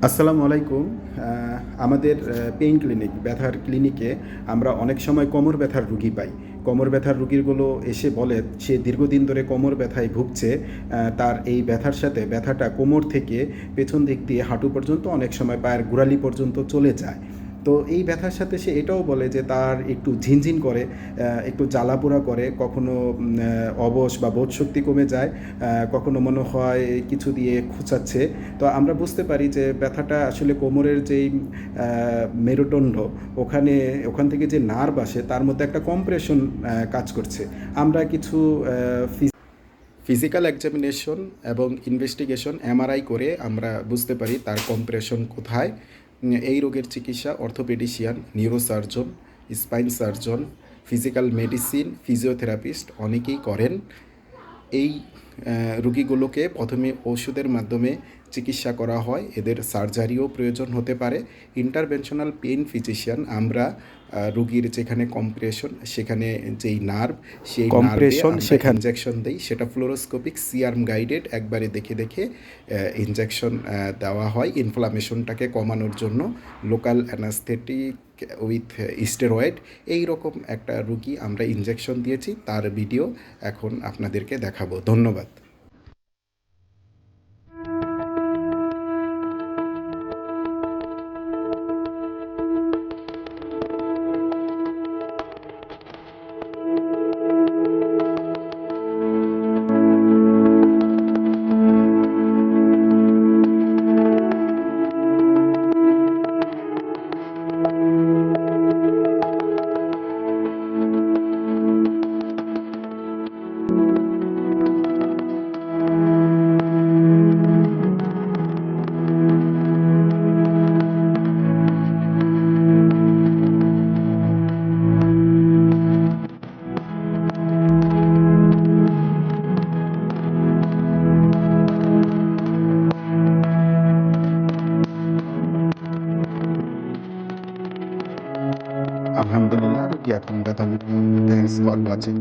আসসালামু আলাইকুম। আমাদের পেইন ক্লিনিক, ব্যথার ক্লিনিকে আমরা অনেক সময় কোমর ব্যথার রুগী পাই। কোমর ব্যথার রুগীগুলো এসে বলে সে দীর্ঘদিন ধরে কোমর ব্যথায় ভুগছে। তার এই ব্যথার সাথে ব্যথাটা কোমর থেকে পেছন দিক দিয়ে হাঁটু পর্যন্ত, অনেক সময় পায়ের গোড়ালি পর্যন্ত চলে যায়। তো এই ব্যথার সাথে সে এটাও বলে যে তার একটু ঝিনঝিন করে, একটু জ্বালাপোড়া করে, কখনো অবশ বা বোধশক্তি কমে যায়, কখনো মনে হয় কিছু দিয়ে খোঁচাচ্ছে। তো আমরা বুঝতে পারি যে ব্যথাটা আসলে কোমরের যেই মেরুদণ্ড, ওখানে ওখান থেকে যে নার্ভ আসে তার মধ্যে একটা কম্প্রেশন কাজ করছে। আমরা কিছু ফিজিক্যাল এক্সামিনেশন এবং ইনভেস্টিগেশন এমআরআই করে আমরা বুঝতে পারি তার কম্প্রেশন কোথায়। এই রোগের চিকিৎসা orthopedician, neurosurgeon, spine surgeon, physical medicine, physiotherapist অনেকেই করেন। এই রুগীগুলোকে প্রথমে ওষুধের মাধ্যমে চিকিৎসা করা হয়, এদের সার্জারিও প্রয়োজন হতে পারে। ইন্টারভেনশনাল পেইন ফিজিশিয়ান আমরা রুগীর যেখানে কম্প্রেশন, সেখানে যেই নার্ভ, সেই নার্ভে কম্প্রেশন আমরা সেখানে ইনজেকশন দেই, সেটা ফ্লোরোস্কোপিক সিআরম গাইডেড একবারে দেখে দেখে ইনজেকশন দেওয়া হয় ইনফ্লামেশনটাকে কমানোর জন্য। লোকাল অ্যানাস্থেটিক উইথ স্টেরয়েড, এই রকম একটা রুগী আমরা ইনজেকশন দিয়েছি, তার ভিডিও এখন আপনাদেরকে দেখাবো। ধন্যবাদ। আলহামদুলিল্লাহ, রুগী এখন ব্যথা মুক্ত। Thanks for watching.